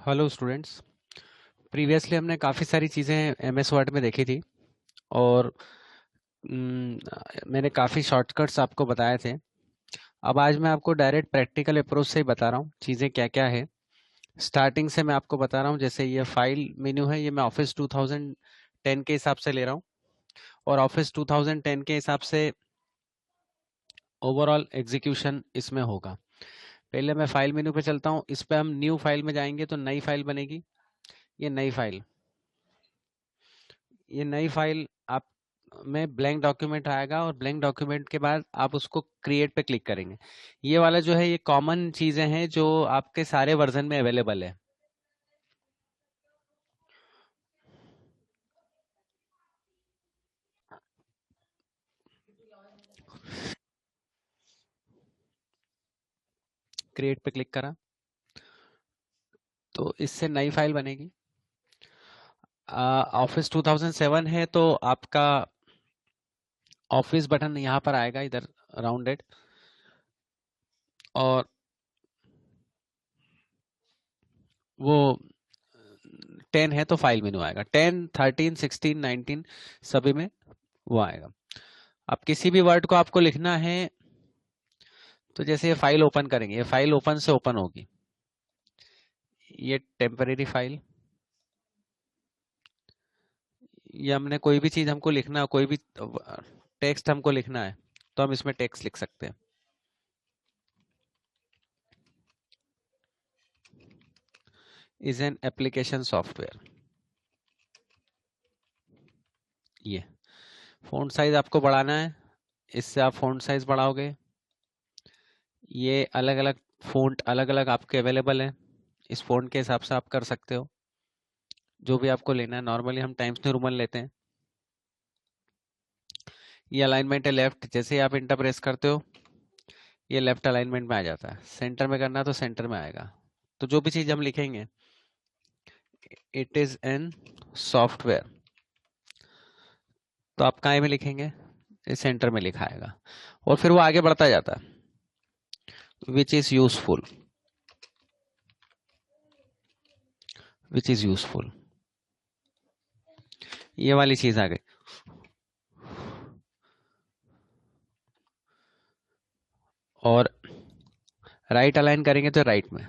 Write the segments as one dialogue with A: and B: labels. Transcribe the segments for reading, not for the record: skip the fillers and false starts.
A: Hello students. Previously हमने काफ़ी सारी चीज़ें एमएस वर्ड में देखी थी और मैंने काफ़ी शॉर्टकट्स आपको बताए थे। अब आज मैं आपको डायरेक्ट प्रैक्टिकल अप्रोच से ही बता रहा हूँ चीज़ें क्या क्या है। स्टार्टिंग से मैं आपको बता रहा हूँ, जैसे ये फाइल मेन्यू है, ये मैं ऑफिस 2010 के हिसाब से ले रहा हूँ और ऑफिस 2010 के हिसाब से ओवरऑल एग्जीक्यूशन इसमें होगा। पहले मैं फाइल मेन्यू पे चलता हूँ, इस पे हम न्यू फाइल में जाएंगे तो नई फाइल बनेगी। ये नई फाइल, ये नई फाइल आप में ब्लैंक डॉक्यूमेंट आएगा और ब्लैंक डॉक्यूमेंट के बाद आप उसको क्रिएट पे क्लिक करेंगे। ये वाला जो है ये कॉमन चीजें हैं जो आपके सारे वर्जन में अवेलेबल है। क्रिएट पे क्लिक करा तो इससे नई फाइल बनेगी। ऑफिस 2007 है तो आपका ऑफिस बटन यहाँ पर आएगा, इधर राउंडेड, और वो 10 है तो फाइल मेनू आएगा। 10, 13, 16, 19 सभी में वो आएगा। अब किसी भी वर्ड को आपको लिखना है तो जैसे ये फाइल ओपन करेंगे, ये फाइल ओपन से ओपन होगी। ये टेम्परेरी फाइल, ये हमने कोई भी चीज हमको लिखना है, कोई भी टेक्स्ट हमको लिखना है तो हम इसमें टेक्स्ट लिख सकते हैं। Is an application software. ये फ़ॉन्ट साइज आपको बढ़ाना है, इससे आप फ़ॉन्ट साइज बढ़ाओगे। ये अलग अलग फ़ॉन्ट अलग अलग आपके अवेलेबल है, इस फ़ॉन्ट के हिसाब से आप कर सकते हो जो भी आपको लेना है। नॉर्मली हम टाइम्स न्यू रोमन लेते हैं। ये अलाइनमेंट है लेफ्ट, जैसे ही आप इंटर प्रेस करते हो ये लेफ्ट अलाइनमेंट में आ जाता है। सेंटर में करना है तो सेंटर में आएगा। तो जो भी चीज़ हम लिखेंगे, इट इज़ एन सॉफ्टवेयर, तो आप काय में लिखेंगे, इस सेंटर में लिखा आएगा और फिर वो आगे बढ़ता जाता है। Which is useful, which is useful, ये वाली चीज आ गई। और राइट अलाइन करेंगे तो राइट में,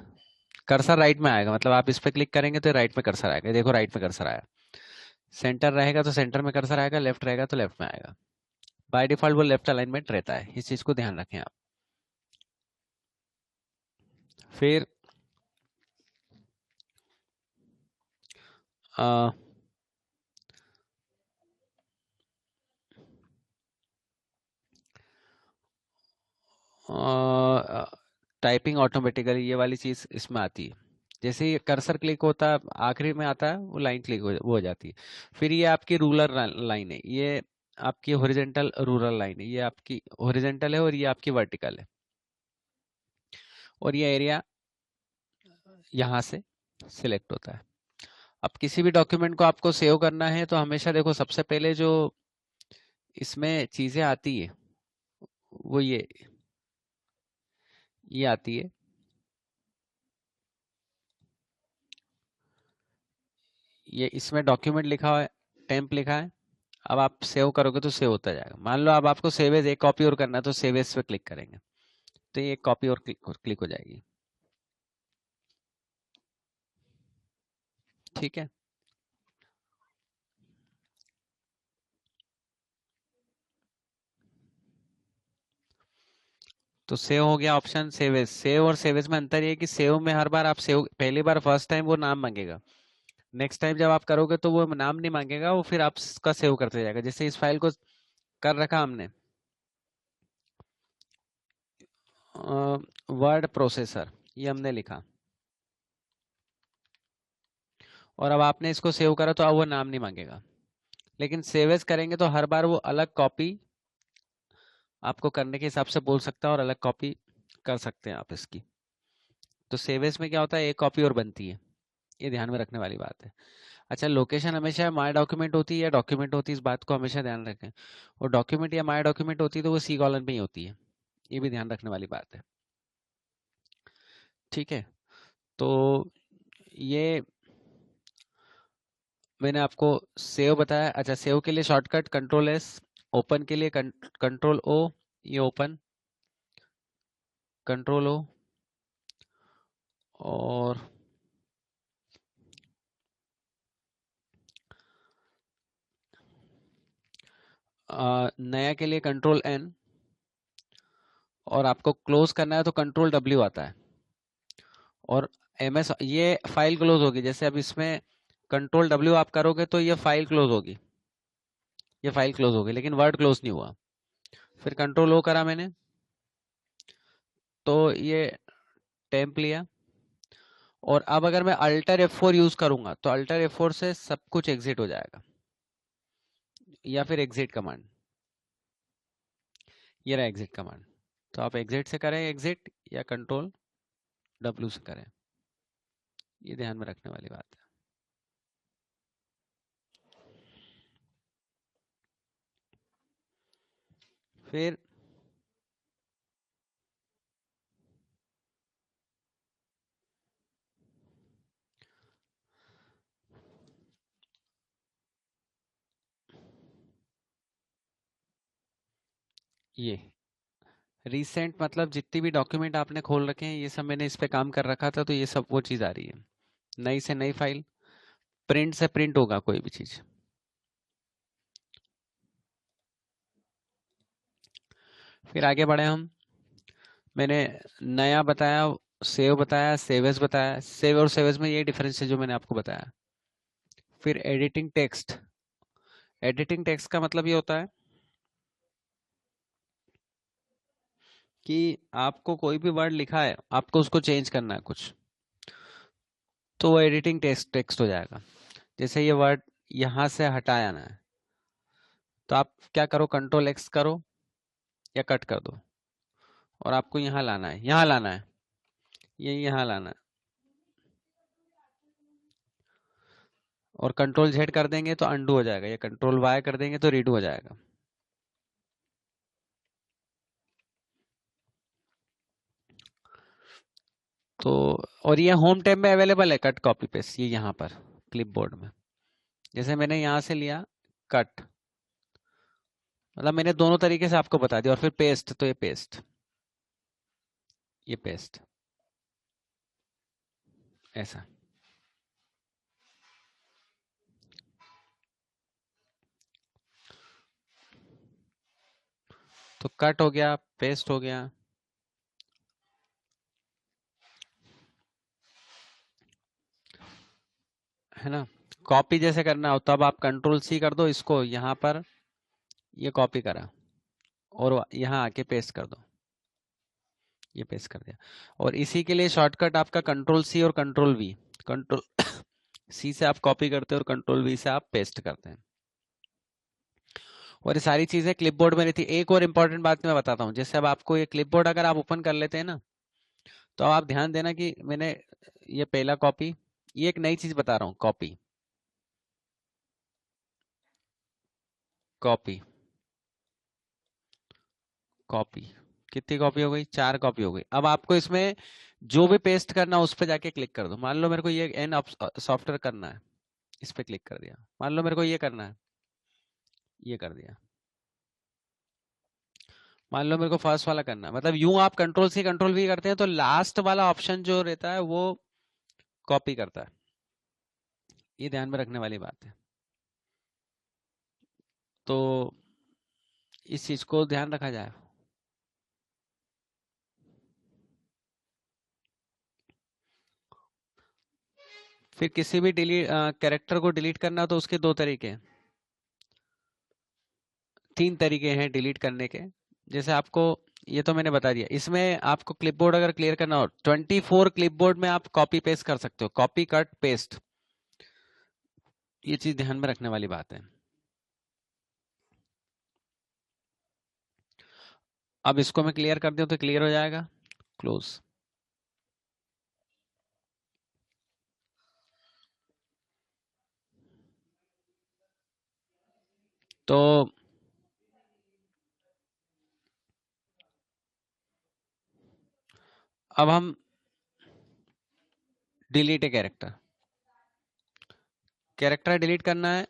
A: कर्सर राइट में आएगा, मतलब आप इस पे क्लिक करेंगे तो राइट में कर्सर आएगा। देखो राइट में कर्सर आया। सेंटर रहेगा तो सेंटर में कर्सर आएगा, लेफ्ट रहेगा तो लेफ्ट में आएगा। बाय डिफॉल्ट वो लेफ्ट अलाइनमेंट रहता है, इस चीज को ध्यान रखें आप। फिर टाइपिंग ऑटोमेटिकली, ये वाली चीज इसमें आती है। जैसे ही कर्सर क्लिक होता है आखिरी में आता है वो लाइन क्लिक वो हो जाती है। फिर ये आपकी रूलर लाइन है, ये आपकी हॉरिजेंटल रूरल लाइन है। ये आपकी हॉरिजेंटल है और ये आपकी वर्टिकल है। और ये एरिया यहाँ से सिलेक्ट होता है। अब किसी भी डॉक्यूमेंट को आपको सेव करना है तो हमेशा देखो सबसे पहले जो इसमें चीजें आती है वो ये आती है। ये इसमें डॉक्यूमेंट लिखा हुआ है, टेम्प लिखा है। अब आप सेव करोगे तो सेव होता जाएगा। मान लो अब आपको सेव एज एक कॉपी और करना है तो सेव एज पे क्लिक करेंगे तो ये एक कॉपी और क्लिक हो जाएगी। ठीक है, तो सेव हो गया ऑप्शन। सेव एज, सेव और सेव एज में अंतर ये है कि सेव में हर बार आप सेव पहली बार फर्स्ट टाइम वो नाम मांगेगा। नेक्स्ट टाइम जब आप करोगे तो वो नाम नहीं मांगेगा, वो फिर आप उसका सेव करते जाएगा। जैसे इस फाइल को कर रखा हमने वर्ड प्रोसेसर, ये हमने लिखा और अब आपने इसको सेव करा तो अब वो नाम नहीं मांगेगा। लेकिन सेव एज करेंगे तो हर बार वो अलग कॉपी आपको करने के हिसाब से बोल सकता है और अलग कॉपी कर सकते हैं आप इसकी। तो सेव एज में क्या होता है, एक कॉपी और बनती है, ये ध्यान में रखने वाली बात है। अच्छा, लोकेशन हमेशा माय डॉक्यूमेंट होती है या डॉक्यूमेंट होती है, इस बात को हमेशा ध्यान रखें। और डॉक्यूमेंट या माय डॉक्यूमेंट होती है तो वो सी कॉलन पे ही होती है, ये भी ध्यान रखने वाली बात है। ठीक है, तो ये मैंने आपको सेव बताया। अच्छा, सेव के लिए शॉर्टकट कंट्रोल एस, ओपन के लिए कंट्रोल ओ, ये ओपन, कंट्रोल ओ, और नया के लिए कंट्रोल एन, और आपको क्लोज करना है तो कंट्रोल डब्ल्यू आता है। और एमएस, ये फाइल क्लोज होगी। जैसे अब इसमें कंट्रोल डब्ल्यू आप करोगे तो ये फाइल क्लोज होगी, ये फाइल क्लोज होगी, लेकिन वर्ड क्लोज नहीं हुआ। फिर कंट्रोल ओ करा मैंने तो ये टेम्प लिया। और अब अगर मैं अल्टर F4 यूज करूंगा तो अल्टर F4 से सब कुछ एग्जिट हो जाएगा, या फिर एग्जिट कमांड, ये रहा एग्जिट कमांड। तो आप एग्जिट से करें एग्जिट, या कंट्रोल डब्ल्यू से करें, ये ध्यान में रखने वाली बात है। फिर ये रिसेंट मतलब जितनी भी डॉक्यूमेंट आपने खोल रखे हैं ये सब मैंने इस पे काम कर रखा था, तो ये सब वो चीज़ आ रही है। नई से नई फाइल, प्रिंट से प्रिंट होगा कोई भी चीज़। फिर आगे बढ़े हम। मैंने नया बताया, सेव बताया, सेवेज बताया। सेव और सेवेज में ये डिफरेंस है जो मैंने आपको बताया। फिर एडिटिंग टेक्स्ट, एडिटिंग टेक्स्ट का मतलब ये होता है कि आपको कोई भी वर्ड लिखा है, आपको उसको चेंज करना है कुछ, तो वो एडिटिंग टेक्स्ट टेक्स्ट हो जाएगा। जैसे ये वर्ड यहाँ से हटाया ना है, तो आप क्या करो, कंट्रोल एक्स करो या कट कर दो, और आपको यहाँ लाना है, यहाँ लाना है, ये यहाँ लाना है, और कंट्रोल जेड कर देंगे तो अंडू हो जाएगा, या कंट्रोल वाई कर देंगे तो रीडू हो जाएगा। तो और ये होम टैब में अवेलेबल है, कट कॉपी पेस्ट, ये यहाँ पर क्लिपबोर्ड में। जैसे मैंने यहाँ से लिया कट, मतलब मैंने दोनों तरीके से आपको बता दिया। और फिर पेस्ट, तो ये पेस्ट, ये पेस्ट, ऐसा। तो कट हो गया, पेस्ट हो गया, है ना। कॉपी जैसे करना हो तब आप कंट्रोल सी कर दो, इसको यहाँ पर ये कॉपी करा, और यहाँ आके पेस्ट कर दो, ये पेस्ट कर दिया। और इसी के लिए शॉर्टकट आपका कंट्रोल सी और कंट्रोल वी। कंट्रोल सी से आप कॉपी करते हैं और कंट्रोल वी से आप पेस्ट करते हैं। और ये सारी चीजें क्लिपबोर्ड में रहती है। एक और इम्पोर्टेंट बात मैं बताता हूँ। जैसे अब आपको ये क्लिपबोर्ड अगर आप ओपन कर लेते हैं ना, तो आप ध्यान देना कि मैंने ये पहला कॉपी, ये एक नई चीज बता रहा हूँ, कॉपी, कॉपी, कॉपी, कितनी कॉपी हो गई, 4 कॉपी हो गई। अब आपको इसमें जो भी पेस्ट करना उस पर जाके क्लिक कर दो। मान लो मेरे को ये एन सॉफ्टवेयर करना है, इस पे क्लिक कर दिया। मान लो मेरे को ये करना है, ये कर दिया। मान लो मेरे को फर्स्ट वाला करना है, मतलब यूं आप कंट्रोल सी कंट्रोल वी करते हैं तो लास्ट वाला ऑप्शन जो रहता है वो कॉपी करता है। ये ध्यान में रखने वाली बात है। तो इस चीज को ध्यान रखा जाए। फिर किसी भी डिलीट कैरेक्टर को डिलीट करना तो उसके दो तरीके हैं, 3 तरीके हैं डिलीट करने के। जैसे आपको, ये तो मैंने बता दिया। इसमें आपको क्लिपबोर्ड अगर क्लियर करना हो, 24 क्लिपबोर्ड में आप कॉपी पेस्ट कर सकते हो, कॉपी कट पेस्ट, ये चीज ध्यान में रखने वाली बात है। अब इसको मैं क्लियर कर दूं तो क्लियर हो जाएगा, क्लोज। तो अब हम delete a character, character delete करना है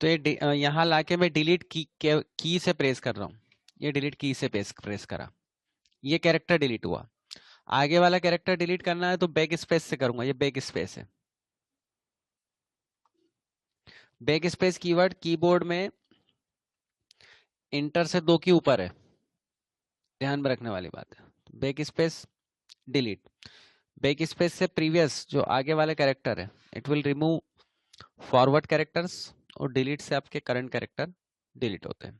A: तो ये यहाँ लाके मैं डिलीट की से प्रेस कर रहा हूँ, ये डिलीट की से प्रेस करा, ये कैरेक्टर डिलीट हुआ। आगे वाला कैरेक्टर डिलीट करना है तो बैक स्पेस से करूंगा, ये बैक स्पेस है। बैक स्पेस कीवर्ड कीबोर्ड में इंटर से 2 की ऊपर है, ध्यान में रखने वाली बात है। Back space delete, back space से प्रीवियस जो आगे वाले कैरेक्टर है it will remove forward characters, और डिलीट से आपके करंट कैरेक्टर डिलीट होते हैं।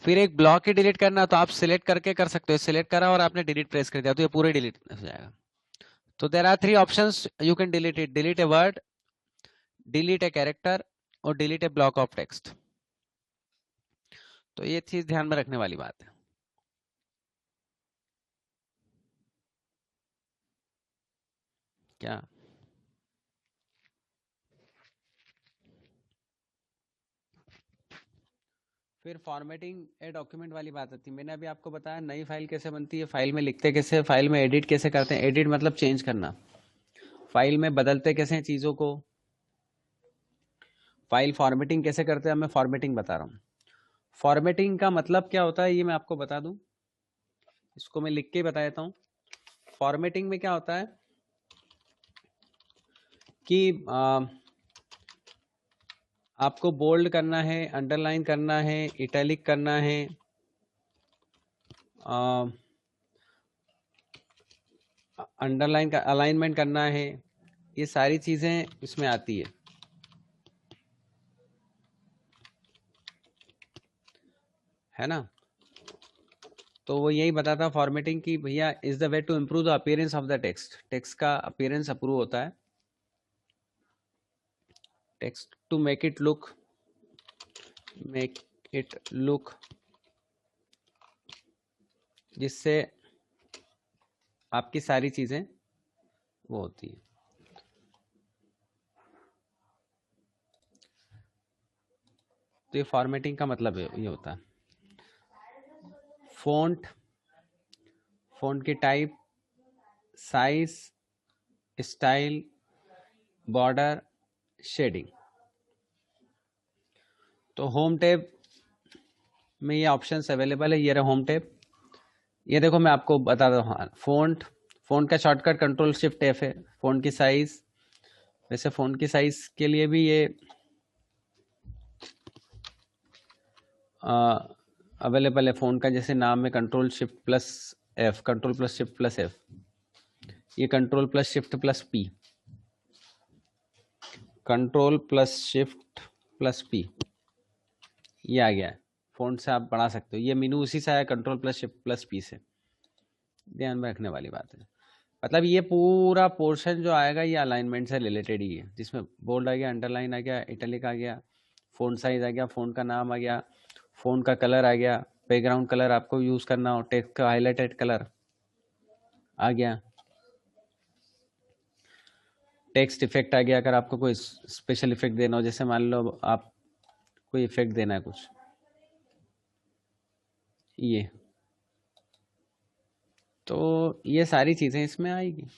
A: फिर एक ब्लॉक ही डिलीट करना तो आप सिलेक्ट करके कर सकते हो, सिलेक्ट करा और आपने डिलीट प्रेस कर दिया तो ये पूरे डिलीट हो जाएगा। तो there are 3 options you can delete it, delete a word, delete a character, और delete a block of text. तो ये चीज ध्यान में रखने वाली बात है। क्या फिर फॉर्मेटिंग ए डॉक्यूमेंट वाली बात आती है। मैंने अभी आपको बताया नई फाइल कैसे बनती है, फाइल में लिखते कैसे, फाइल में एडिट कैसे करते हैं। एडिट मतलब चेंज करना, फाइल में बदलते कैसे हैं चीज़ों को, फाइल फॉर्मेटिंग कैसे करते हैं, मैं फॉर्मेटिंग बता रहा हूँ। फॉर्मेटिंग का मतलब क्या होता है ये मैं आपको बता दूं, इसको मैं लिख के ही बता देता हूँ। फॉर्मेटिंग में क्या होता है कि आपको बोल्ड करना है, अंडरलाइन करना है, इटैलिक करना है, अंडरलाइन का अलाइनमेंट करना है, ये सारी चीज़ें इसमें आती है ना। तो वो यही बताता फॉर्मेटिंग की भैया is the way to improve the appearance of the text, text का अपीयरेंस अप्रूव होता है, text to make it look, जिससे आपकी सारी चीज़ें वो होती है। तो ये फॉर्मेटिंग का मतलब ये होता है। फ़ॉन्ट, फ़ॉन्ट की type, size, style, border, shading. तो होम टैब में ये ऑप्शंस अवेलेबल है, ये रहा होम टैब। ये देखो मैं आपको बता दूँ, हाँ फ़ॉन्ट, फ़ॉन्ट का शॉर्टकट कंट्रोल शिफ्ट एफ है। फ़ॉन्ट की साइज़, वैसे फ़ॉन्ट की साइज़ के लिए भी ये अवेलेबल है। फ़ॉन्ट का जैसे नाम में control shift plus F, control plus shift plus F, ये control plus shift plus P, control plus shift plus P, ये आ गया है। फ़ॉन्ट से आप बढ़ा सकते हो, ये मेनू उसी से आया, control plus shift plus P से। ध्यान में रखने वाली बात है। मतलब ये पूरा पोर्शन जो आएगा ये अलाइनमेंट से रिलेटेड ही है, जिसमें बोल्ड आ गया, अंडरलाइन आ गया, इटैलिक आ गया, फ़ॉन्ट साइज आ गया, फ़ॉन्ट का नाम आ गया, फ़ॉन्ट का कलर आ गया, बैकग्राउंड कलर आपको यूज़ करना हो, टेक्स्ट का हाईलाइटेड कलर आ गया, टेक्स्ट इफेक्ट आ गया। अगर आपको कोई स्पेशल इफेक्ट देना हो, जैसे मान लो आप कोई इफेक्ट देना है कुछ, ये तो ये सारी चीज़ें इसमें आएगी।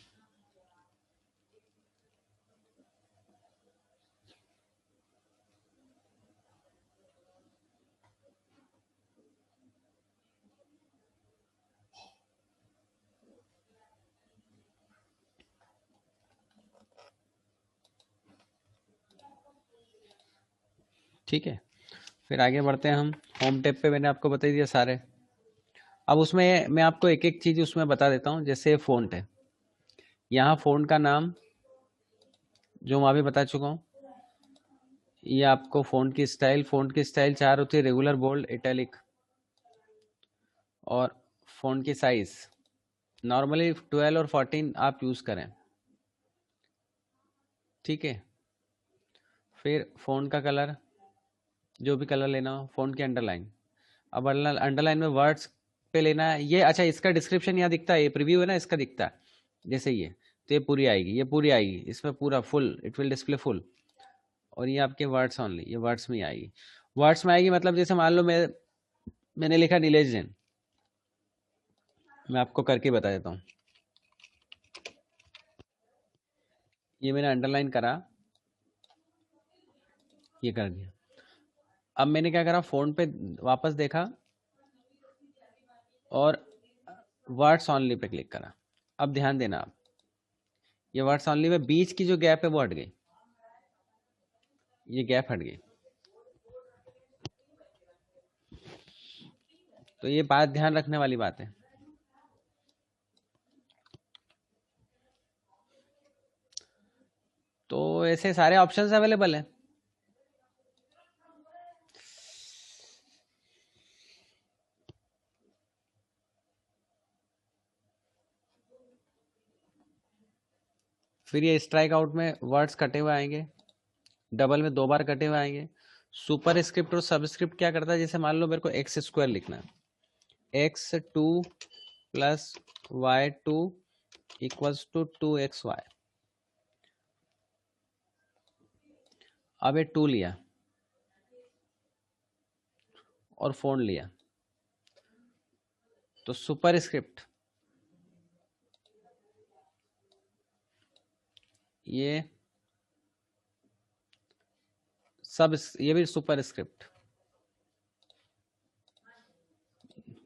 A: ठीक है, फिर आगे बढ़ते हैं हम। होम टैब पे मैंने आपको बता दिया सारे। अब उसमें मैं आपको एक एक चीज़ उसमें बता देता हूँ। जैसे फ़ॉन्ट है, यहाँ फ़ॉन्ट का नाम जो मैं अभी बता चुका हूँ, ये आपको फ़ॉन्ट की स्टाइल, फ़ॉन्ट की स्टाइल 4 होती है, रेगुलर, बोल्ड, इटैलिक, और फ़ॉन्ट की साइज़ नॉर्मली 12 और 14 आप यूज़ करें, ठीक है। फिर फ़ॉन्ट का कलर, जो भी कलर लेना हो, फ़ॉन्ट की अंडरलाइन। अब अंडरलाइन में वर्ड्स पे लेना है ये। अच्छा, इसका डिस्क्रिप्शन यहाँ दिखता है, ये प्रीव्यू है ना, इसका दिखता है जैसे ये, तो ये पूरी आएगी, ये पूरी आएगी इसमें, पूरा full, it will display full. और ये आपके वर्ड्स ओनली, ये वर्ड्स में ही आएगी। वर्ड्स में आएगी मतलब जैसे मान लो मैंने लिखा नीलेश जैन, मैं आपको करके बता देता हूँ। ये मैंने अंडरलाइन करा, ये कर दिया। अब मैंने क्या करा, फोन पे वापस देखा और वर्ड्स ऑनली पे क्लिक करा। अब ध्यान देना आप, ये वर्ड्स ऑनली में बीच की जो गैप है वो हट गई, ये गैप हट गई। तो ये बात ध्यान रखने वाली बात है। तो ऐसे सारे ऑप्शंस अवेलेबल हैं। फिर ये स्ट्राइक आउट में वर्ड्स कटे हुए आएंगे, डबल में 2 बार कटे हुए आएंगे। सुपर स्क्रिप्ट और सबस्क्रिप्ट क्या करता है, जैसे मान लो मेरे को एक्स स्क्वायर लिखना है, x2 plus y2 equals to 2xy। अब ये 2 लिया और फोन लिया, तो सुपर स्क्रिप्ट ये सब, ये भी सुपर स्क्रिप्ट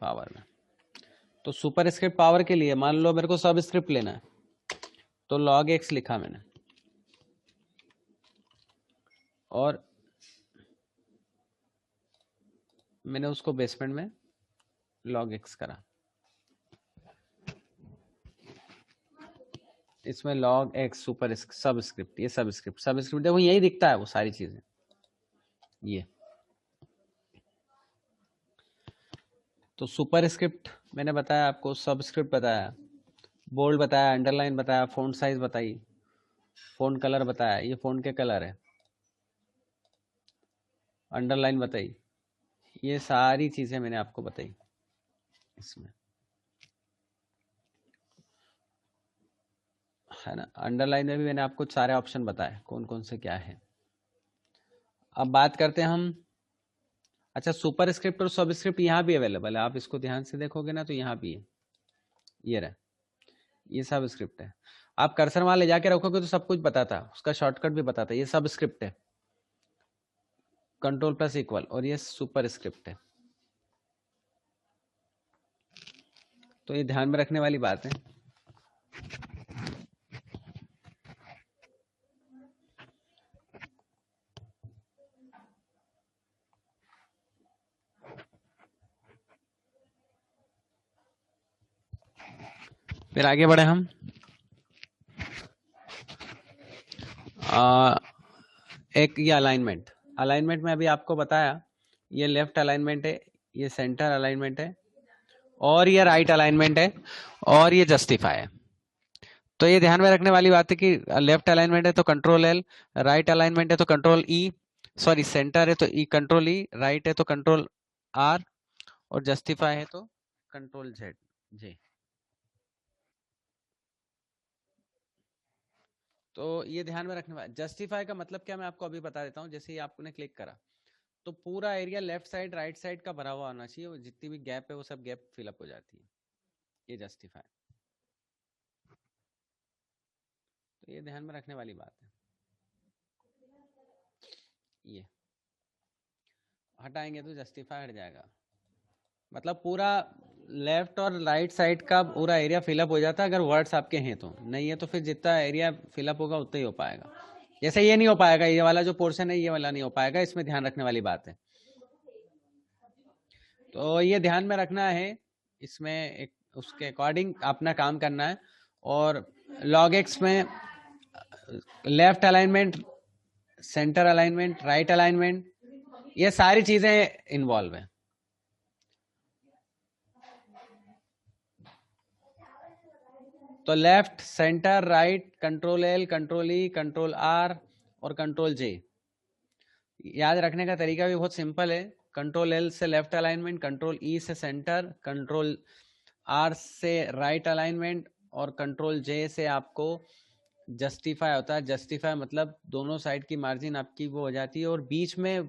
A: पावर में। तो सुपर स्क्रिप्ट पावर के लिए मान लो मेरे को सब स्क्रिप्ट लेना है, तो log x लिखा मैंने और मैंने उसको बेसमेंट में log x करा। इसमें log x सुपर सबस्क्रिप्ट, ये सबस्क्रिप्ट देखो यही दिखता है वो सारी चीजें। ये तो सुपर स्क्रिप्ट मैंने बताया आपको, सबस्क्रिप्ट बताया, बोल्ड बताया, अंडरलाइन बताया, फ़ॉन्ट साइज बताई, फ़ॉन्ट कलर बताया, ये फ़ॉन्ट के कलर है, अंडरलाइन बताई, ये सारी चीज़ें मैंने आपको बताई इसमें, है ना। अंडरलाइन में भी मैंने आपको सारे ऑप्शन बताए कौन कौन से क्या है। अब बात करते हैं हम, अच्छा सुपर स्क्रिप्ट और सबस्क्रिप्ट यहाँ भी अवेलेबल है, आप इसको ध्यान से देखोगे ना तो यहाँ भी है, ये रहा, ये सब स्क्रिप्ट है। आप कर्सर वहां ले जाके रखोगे तो सब कुछ बताता, उसका शॉर्टकट भी बताता, ये सब स्क्रिप्ट है, कंट्रोल प्लस इक्वल, और ये सुपर स्क्रिप्ट है। तो ये ध्यान में रखने वाली बात है। फिर आगे बढ़े हम, एक ये अलाइनमेंट में अभी आपको बताया, ये लेफ्ट अलाइनमेंट है, ये सेंटर अलाइनमेंट है, और ये राइट अलाइनमेंट है, और ये जस्टिफाई है। तो ये ध्यान में रखने वाली बात है कि लेफ्ट अलाइनमेंट है तो कंट्रोल एल, राइट अलाइनमेंट है तो कंट्रोल ई, सॉरी सेंटर है तो ई कंट्रोल ई, राइट है तो कंट्रोल आर, और जस्टिफाई है तो कंट्रोल जेड जे। तो ये ध्यान में रखने वाला, जस्टिफाई का मतलब क्या मैं आपको अभी बता देता हूँ। जैसे ही आपने क्लिक करा तो पूरा area left side right side का भरा हुआ होना चाहिए, वो जितनी भी गैप है वो सब गैप फिलअप हो जाती है, ये जस्टिफाई। तो ये ध्यान में रखने वाली बात है। ये हटाएंगे तो जस्टिफाई हट जाएगा, मतलब पूरा लेफ्ट और राइट साइड का पूरा एरिया फिलअप हो जाता है अगर वर्ड्स आपके हैं तो, नहीं है तो फिर जितना एरिया फिलअप होगा उतना ही हो पाएगा। जैसे ये नहीं हो पाएगा, ये वाला जो पोर्शन है ये वाला नहीं हो पाएगा, इसमें ध्यान रखने वाली बात है। तो ये ध्यान में रखना है, इसमें एक उसके अकॉर्डिंग अपना काम करना है। और log x में left alignment, centre alignment, right alignment, ये सारी चीजें इन्वॉल्व है। तो left, centre, right, control L, control E, control R और कंट्रोल जे। याद रखने का तरीका भी बहुत सिंपल है, कंट्रोल एल से लेफ्ट अलाइनमेंट, कंट्रोल ई से सेंटर, कंट्रोल आर से राइट अलाइनमेंट, और कंट्रोल जे से आपको जस्टिफाई होता है। जस्टिफाई मतलब दोनों साइड की मार्जिन आपकी वो हो जाती है, और बीच में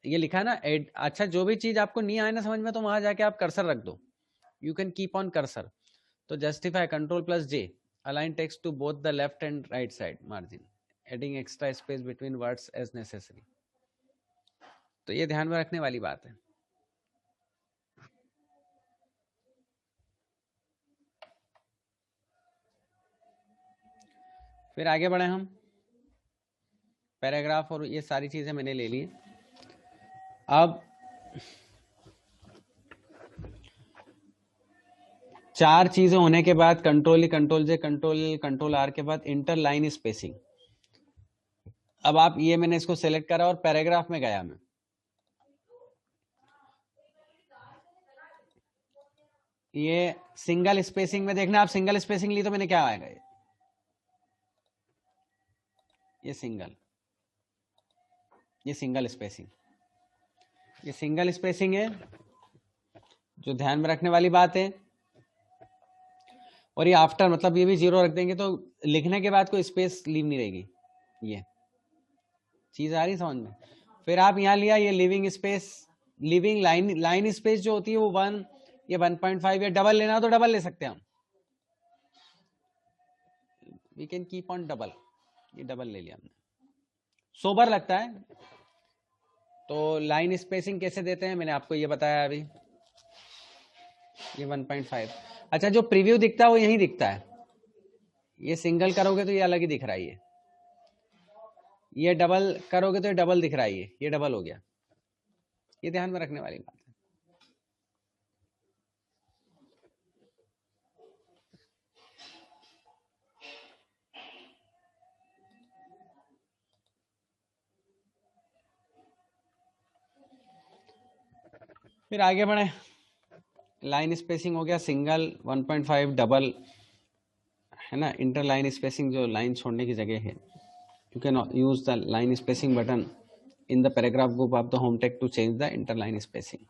A: ये लिखा है ना एड। अच्छा जो भी चीज आपको नहीं आए ना समझ में तो वहां जाके आप कर्सर रख दो, you can keep on cursor. तो justify control plus J, Align text to both the left and right side margin, adding extra space between words as necessary. तो ये ध्यान में रखने वाली बात है. फिर आगे बढ़े हम. पैराग्राफ और ये सारी चीजें मैंने ले ली. अब 4 चीजें होने के बाद control control J control R के बाद इंटरलाइन स्पेसिंग. अब आप ये मैंने इसको सेलेक्ट करा और पैराग्राफ में गया मैं. ये सिंगल स्पेसिंग में देखना, आप सिंगल स्पेसिंग ली तो मैंने क्या आएगा, ये सिंगल स्पेसिंग, ये सिंगल स्पेसिंग है जो ध्यान में रखने वाली बात है. और ये आफ्टर मतलब ये भी 0 रख देंगे तो लिखने के बाद कोई स्पेस लीव नहीं रहेगी. ये चीज आ रही समझ में. फिर आप यहां लिया ये living space, living line space जो होती है वो 1, ये 1.5 या डबल लेना हो तो डबल ले सकते हैं हम. We can keep on double. ये डबल ले लिया हमने, सोबर लगता है. तो लाइन स्पेसिंग कैसे देते हैं मैंने आपको ये बताया अभी. ये 1.5. अच्छा, जो प्रीव्यू दिखता है वो यही दिखता है. ये सिंगल करोगे तो ये अलग ही दिख रहा है. ये डबल करोगे तो ये डबल दिख रहा है. ये डबल हो गया. ये ध्यान में रखने वाली बात है. फिर आगे बढ़े. लाइन स्पेसिंग हो गया सिंगल, 1.5 डबल है ना. इंटरलाइन स्पेसिंग जो लाइन छोड़ने की जगह है, you can use the line spacing button in the paragraph group of the home text to change the interline spacing.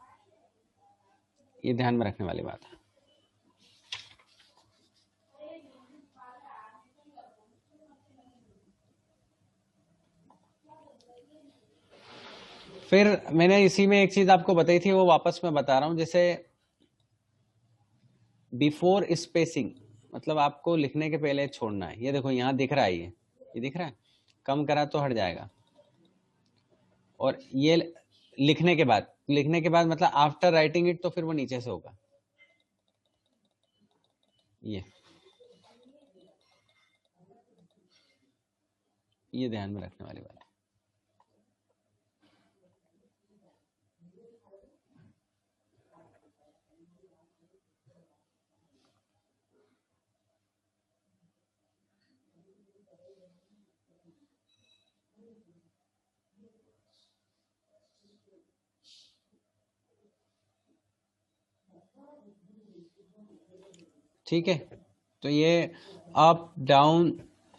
A: ये ध्यान में रखने वाली बात है. फिर मैंने इसी में एक चीज आपको बताई थी वो वापस मैं बता रहा हूं. जैसे बिफोर स्पेसिंग मतलब आपको लिखने के पहले छोड़ना है. ये देखो यहां दिख रहा है, ये दिख रहा है. कम करा तो हट जाएगा. और ये लिखने के बाद मतलब आफ्टर राइटिंग इट तो फिर वो नीचे से होगा. ये ध्यान में रखने वाली बात है. ठीक है. तो ये अप डाउन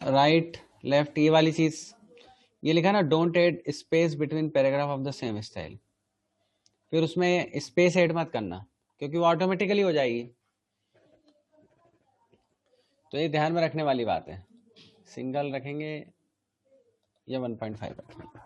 A: राइट लेफ्ट ये वाली चीज, ये लिखा ना don't add space between paragraph of the same style. फिर उसमें स्पेस ऐड मत करना क्योंकि वो ऑटोमेटिकली हो जाएगी. तो ये ध्यान में रखने वाली बात है. सिंगल रखेंगे या 1.5 रखेंगे.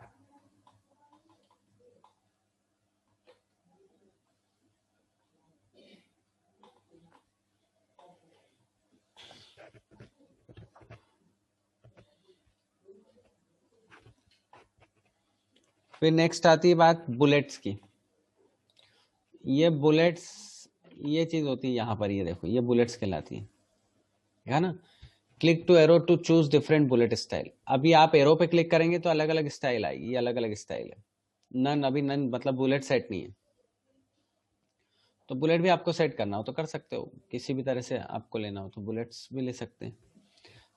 A: फिर नेक्स्ट आती है बात बुलेट्स की. ये बुलेट्स ये चीज होती है यहाँ पर, ये देखो ये बुलेट्स कहलाती है ना. Click to arrow to choose different bullet style. अभी आप एरो पे क्लिक करेंगे तो अलग अलग स्टाइल आएगी. ये अलग अलग स्टाइल है. नन अभी नन मतलब बुलेट सेट नहीं है. तो बुलेट भी आपको सेट करना हो तो कर सकते हो. किसी भी तरह से आपको लेना हो तो बुलेट्स भी ले सकते हैं.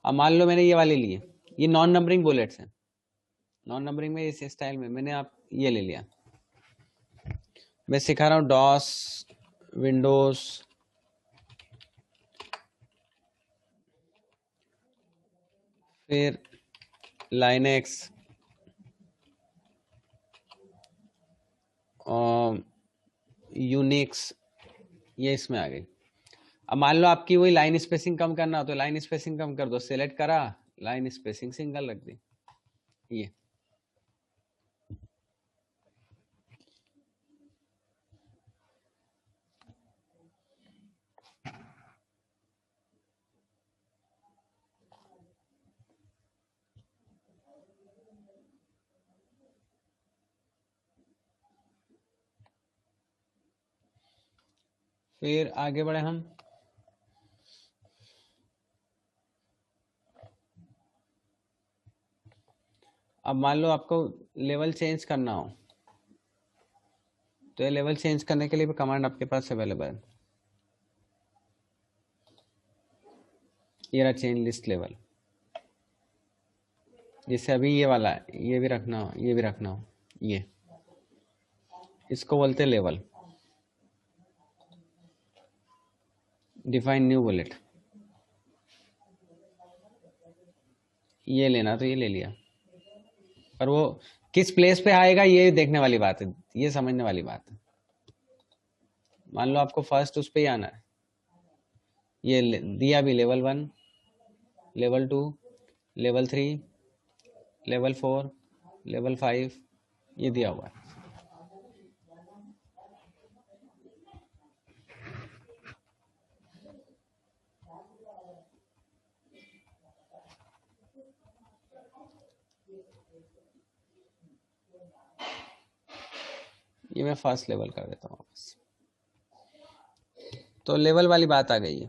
A: अब मान लो मैंने ये वाले लिए, ये नॉन नंबरिंग बुलेट्स हैं. नॉन नंबरिंग में इस स्टाइल में मैंने आप ये ले लिया. मैं सिखा रहा हूँ डॉस, विंडोज, फिर लाइनेक्स, यूनिक्स, ये इसमें आ गई. अब मान लो आपकी वही लाइन स्पेसिंग कम करना हो तो लाइन स्पेसिंग कम कर दो. सिलेक्ट करा, लाइन स्पेसिंग सिंगल रख दी. ये फिर आगे बढ़े हम। अब मान लो आपको लेवल चेंज करना हो, तो ये लेवल चेंज करने के लिए भी कमांड आपके पास अवेलेबल है। ये रहा चेंज लिस्ट लेवल। जैसे अभी ये वाला है, ये भी रखना हो, ये भी रखना हो, ये इसको बोलते हैं लेवल। डिफाइन न्यू बुलेट, ये लेना तो ये ले लिया, पर वो किस प्लेस पे आएगा ये देखने वाली बात है, ये समझने वाली बात है। मान लो आपको फर्स्ट उस पे ही आना है, ये दिया भी level 1, level 2, level 3, level 4, level 5, ये दिया हुआ है। ये मैं फर्स्ट लेवल कर देता हूँ वापस, तो लेवल वाली बात आ गई है।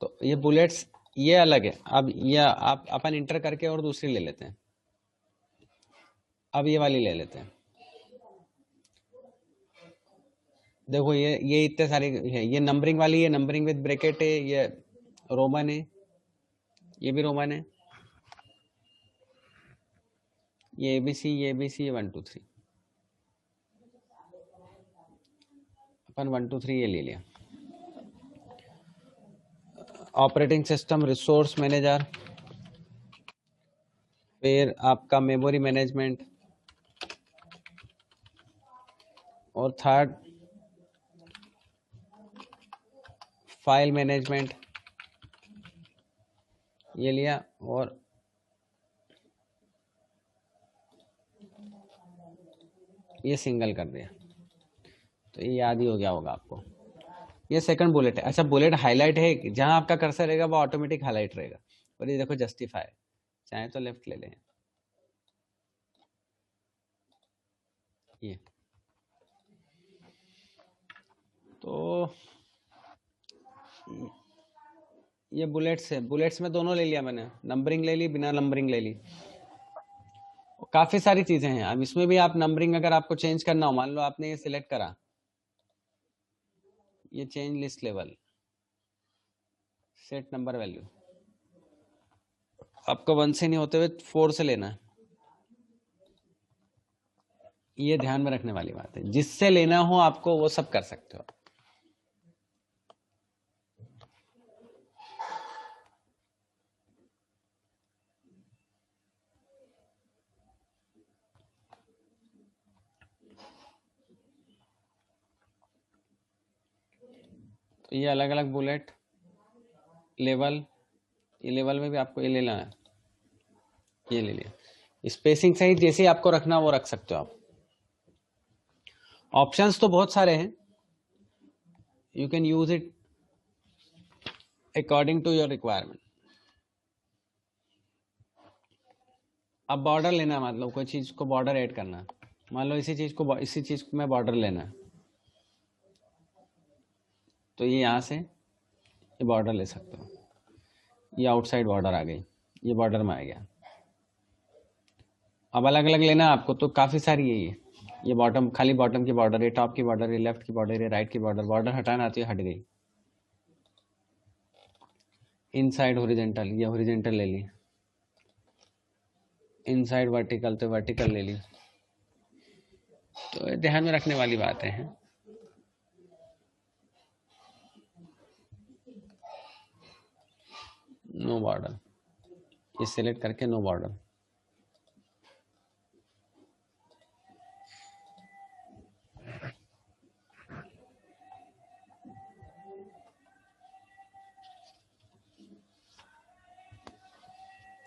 A: तो ये बुलेट्स ये अलग है। अब ये आप अपन इंटर करके और दूसरी ले लेते हैं। अब ये वाली ले लेते हैं। देखो ये इतने सारे है, ये नंबरिंग वाली है, नंबरिंग विद ब्रैकेट है, ये रोमन है, ये भी रोमन है, ये एबीसी, ये एबीसी, ये 1 2 3, अपन 1 2 3 ये ले लिया। ऑपरेटिंग सिस्टम, रिसोर्स मैनेजर, फिर आपका मेमोरी मैनेजमेंट, और थर्ड फाइल मैनेजमेंट, ये लिया, और ये सिंगल कर दिया। तो ये याद ही हो गया होगा आपको। ये सेकंड बुलेट है। अच्छा, बुलेट हाईलाइट है, जहां आपका कर्सर रहेगा वो ऑटोमेटिक हाईलाइट रहेगा। और ये देखो जस्टिफाई, चाहे तो लेफ्ट ले लें, ये तो ये बुलेट्स है। बुलेट्स में दोनों ले लिया मैंने, नंबरिंग ले ली, बिना नंबरिंग ले ली। काफी सारी चीजें हैं। अब इसमें भी आप नंबरिंग अगर आपको चेंज करना हो, मान लो आपने ये सिलेक्ट करा, ये change list level, set number value, आपको 1 से नहीं होते हुए 4 से लेना है। ये ध्यान में रखने वाली बात है, जिससे लेना हो आपको वो सब कर सकते हो। तो ये अलग अलग बुलेट लेवल, ये लेवल में भी आपको ये ले लेना है, ये ले लिया। स्पेसिंग सही जैसे आपको रखना वो रख सकते हो आप। ऑप्शंस तो बहुत सारे हैं, you can use it according to your requirement. अब बॉर्डर लेना है, मतलब कोई चीज को बॉर्डर ऐड करना है, मान लो इसी चीज को मैं बॉर्डर लेना है, तो ये यहाँ से ये बॉर्डर ले सकते हो। ये आउटसाइड बॉर्डर आ गई, ये बॉर्डर में आ गया। अब अलग अलग लेना है आपको तो काफी सारी है ये बॉटम, खाली बॉटम की बॉर्डर है, टॉप की बॉर्डर है, लेफ्ट की बॉर्डर है, राइट की बॉर्डर। बॉर्डर हटाना आती है, हट गई। इनसाइड हॉरिजॉन्टल, ये हॉरिजॉन्टल ले ली। इनसाइड वर्टिकल, तो वर्टिकल ले ली। तो ध्यान में रखने वाली बातें हैं। नो बॉर्डर, ये सिलेक्ट करके नो बॉर्डर।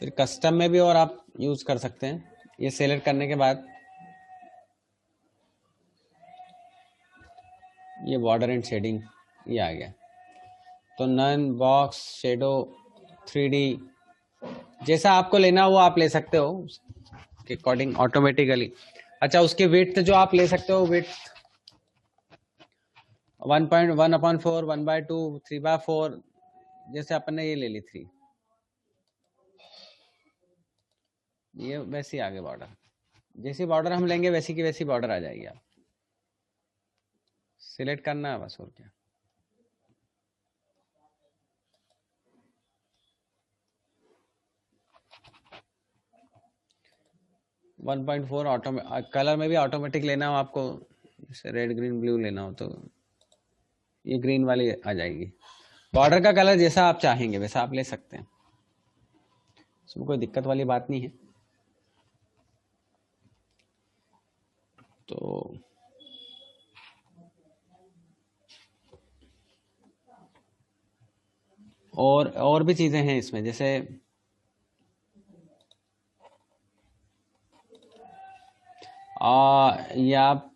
A: फिर कस्टम में भी और आप यूज कर सकते हैं। ये सेलेक्ट करने के बाद ये बॉर्डर एंड शेडिंग ये आ गया। तो नन, बॉक्स, शेडो, 3D, जैसा आपको लेना हो वो आप ले सकते हो के अकॉर्डिंग ऑटोमेटिकली। अच्छा, उसके विड्थ जो आप ले सकते हो, विड्थ 1.1/4, 1/2, 3/4, जैसे अपन ने ये ले ली 3, ये वैसी आगे बॉर्डर, जैसी बॉर्डर हम लेंगे वैसी की वैसी बॉर्डर आ जाएगी। आप सिलेक्ट करना है बस, और क्या। 1.4 कलर में भी ऑटोमेटिक लेना हो आपको, जैसे रेड ग्रीन ब्लू लेना हो तो ये ग्रीन वाली आ जाएगी। बॉर्डर का कलर जैसा आप चाहेंगे वैसा आप ले सकते हैं, इसमें कोई दिक्कत वाली बात नहीं है। तो और भी चीजें हैं इसमें, जैसे ये आप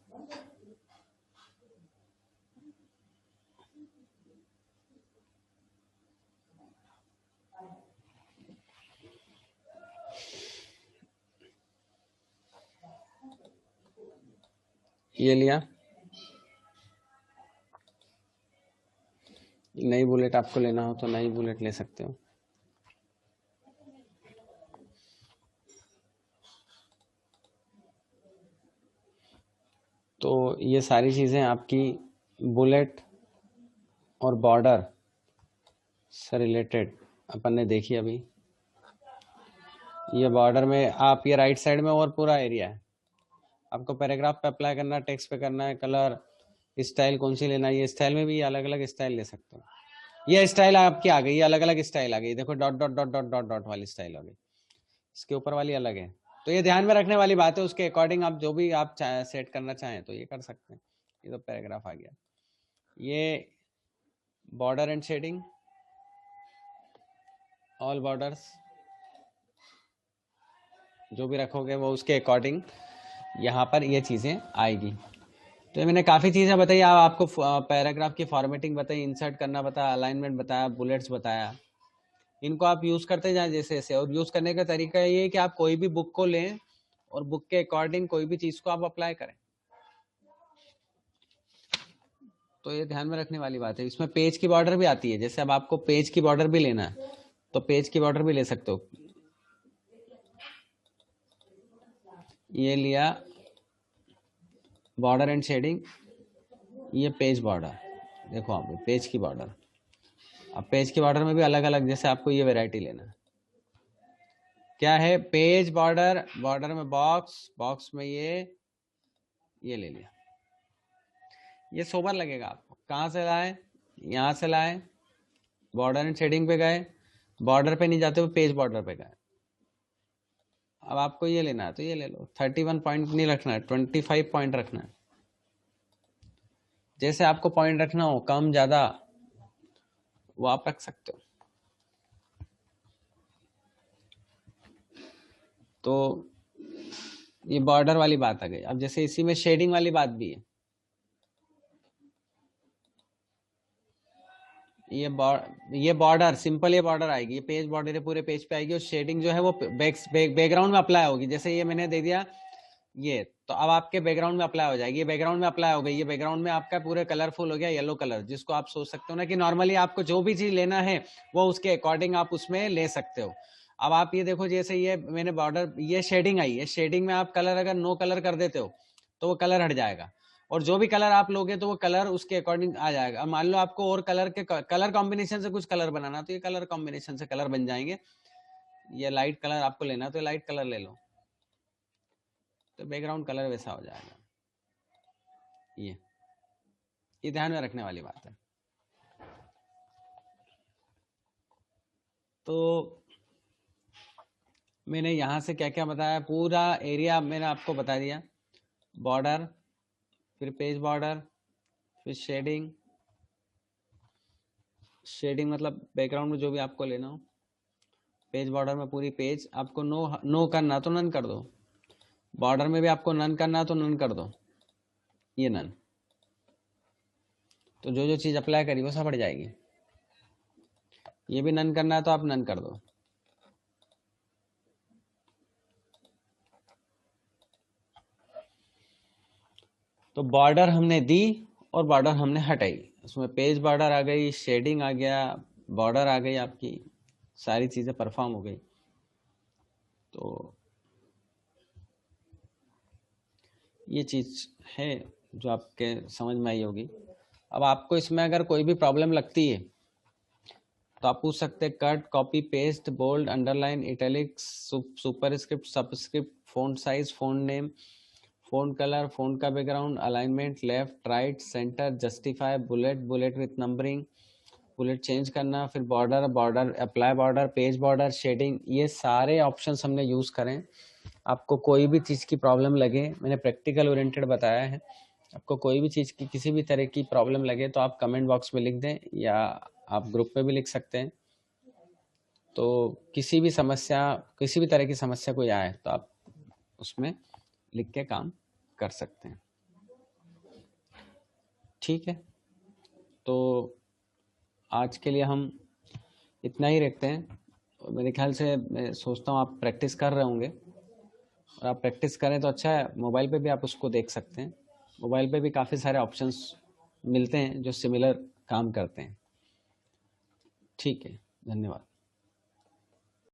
A: ये लिया, नई बुलेट आपको लेना हो तो नई बुलेट ले सकते हो। तो ये सारी चीजें आपकी बुलेट और बॉर्डर से रिलेटेड अपन ने देखी अभी। ये बॉर्डर में आप ये राइट साइड में और पूरा एरिया है, आपको पैराग्राफ पे अप्लाई करना है, टेक्स्ट पे करना है, कलर स्टाइल कौन सी लेना है। ये स्टाइल में भी अलग अलग स्टाइल ले सकते हो। ये स्टाइल आपकी आ गई, ये अलग अलग स्टाइल आ गई, देखो dot dot dot dot dot dot वाली स्टाइल आ गई, इसके ऊपर वाली अलग है। तो ये ध्यान में रखने वाली बात है, उसके अकॉर्डिंग आप जो भी आप सेट करना चाहें तो ये कर सकते हैं। ये तो पैराग्राफ आ गया। ये border and shading, all borders जो भी रखोगे वो उसके अकॉर्डिंग यहाँ पर ये चीज़ें आएगी। तो मैंने काफ़ी चीज़ें बताई, आपको पैराग्राफ की फॉर्मेटिंग बताई, इंसर्ट करना बताया, अलाइनमेंट बताया, बुलेट्स बताया। इनको आप यूज़ करते जाएं जैसे जैसे। और यूज़ करने का तरीका ये है कि आप कोई भी बुक को लें और बुक के अकॉर्डिंग कोई भी चीज़ को आप अप्लाई करें। तो ये ध्यान में रखने वाली बात है। इसमें पेज की बॉर्डर भी आती है, जैसे अब आपको पेज की बॉर्डर भी लेना है तो पेज की बॉर्डर भी ले सकते हो। ये लिया बॉर्डर एंड शेडिंग, ये पेज बॉर्डर, देखो आप पेज की बॉर्डर। अब पेज की बॉर्डर में भी अलग अलग, जैसे आपको ये वैरायटी लेना है, क्या है पेज बॉर्डर, बॉर्डर में बॉक्स, बॉक्स में ये ले लिया। ये सोबर लगेगा आपको। कहाँ से लाए, यहाँ से लाए, बॉर्डर एंड शेडिंग पे गए, बॉर्डर पे नहीं जाते हुए पेज बॉर्डर पे गए। अब आपको ये लेना है तो ये ले लो। 31 पॉइंट नहीं रखना है, 25 पॉइंट रखना है। जैसे आपको पॉइंट रखना हो, कम ज्यादा वो आप रख सकते हो। तो ये बॉर्डर वाली बात आ गई। अब जैसे इसी में शेडिंग वाली बात भी है। ये बॉर्डर सिंपल, ये बॉर्डर आएगी, ये पेज बॉर्डर है, पूरे पेज पे आएगी। और शेडिंग जो है वो बैकग्राउंड में अप्लाई होगी। जैसे ये मैंने दे दिया ये, तो अब आपके बैकग्राउंड में अप्लाई हो जाएगी। ये बैकग्राउंड में अप्लाई हो गई, ये बैकग्राउंड में आपका पूरे कलरफुल हो गया येलो कलर, जिसको आप सोच सकते हो ना कि नॉर्मली आपको जो भी चीज लेना है वो उसके अकॉर्डिंग आप उसमें ले सकते हो। अब आप ये देखो, जैसे ये मैंने बॉर्डर, ये शेडिंग आई है, शेडिंग में आप कलर अगर नो कलर कर देते हो तो वो कलर हट जाएगा। और जो भी कलर आप लोगे तो वो कलर उसके अकॉर्डिंग आ जाएगा। अब मान लो आपको और कलर के कलर कॉम्बिनेशन से कुछ कलर बनाना, तो ये कलर कॉम्बिनेशन से कलर बन जाएंगे। ये लाइट कलर आपको लेना तो लाइट कलर ले लो, तो बैकग्राउंड कलर वैसा हो जाएगा। ये ध्यान में रखने वाली बात है। तो मैंने यहाँ से क्या क्या बताया, पूरा एरिया मैंने आपको बता दिया। बॉर्डर, फिर पेज बॉर्डर, फिर शेडिंग, शेडिंग मतलब बैकग्राउंड में जो भी आपको लेना हो। पेज बॉर्डर में पूरी पेज आपको नो करना तो नन कर दो, बॉर्डर में भी आपको नन करना तो नन कर दो, ये नन। तो जो जो चीज अप्लाई करी वो सब हट जाएगी। ये भी नन करना है तो आप नन कर दो। तो बॉर्डर हमने दी और बॉर्डर हमने हटाई, उसमें पेज बॉर्डर आ गई, शेडिंग आ गया, बॉर्डर आ गई, आपकी सारी चीज़ें परफॉर्म हो गई। तो ये चीज़ है जो आपके समझ में आई होगी। अब आपको इसमें अगर कोई भी प्रॉब्लम लगती है तो आप पूछ सकते हैं cut, copy, paste, bold, underline, italics, superscript, subscript, font size, font name, font colour, font का background, alignment, left right centre, justify, bullet, bullet with numbering, bullet change करना, फिर border, border apply border, page border, shading, ये सारे options हमने use करें। आपको कोई भी चीज़ की प्रॉब्लम लगे, मैंने प्रैक्टिकल ओरिएंटेड बताया है, आपको कोई भी चीज़ की किसी भी तरह की प्रॉब्लम लगे तो आप कमेंट बॉक्स में लिख दें या आप ग्रुप पे भी लिख सकते हैं। तो किसी भी समस्या, किसी भी तरह की समस्या कोई आए तो आप उसमें लिख के काम कर सकते हैं। ठीक है, तो आज के लिए हम इतना ही रखते हैं। मेरे ख्याल से मैं सोचता हूँ आप प्रैक्टिस कर रहे होंगे, और आप प्रैक्टिस करें तो अच्छा है। मोबाइल पे भी आप उसको देख सकते हैं, मोबाइल पे भी काफ़ी सारे ऑप्शंस मिलते हैं जो सिमिलर काम करते हैं। ठीक है, धन्यवाद।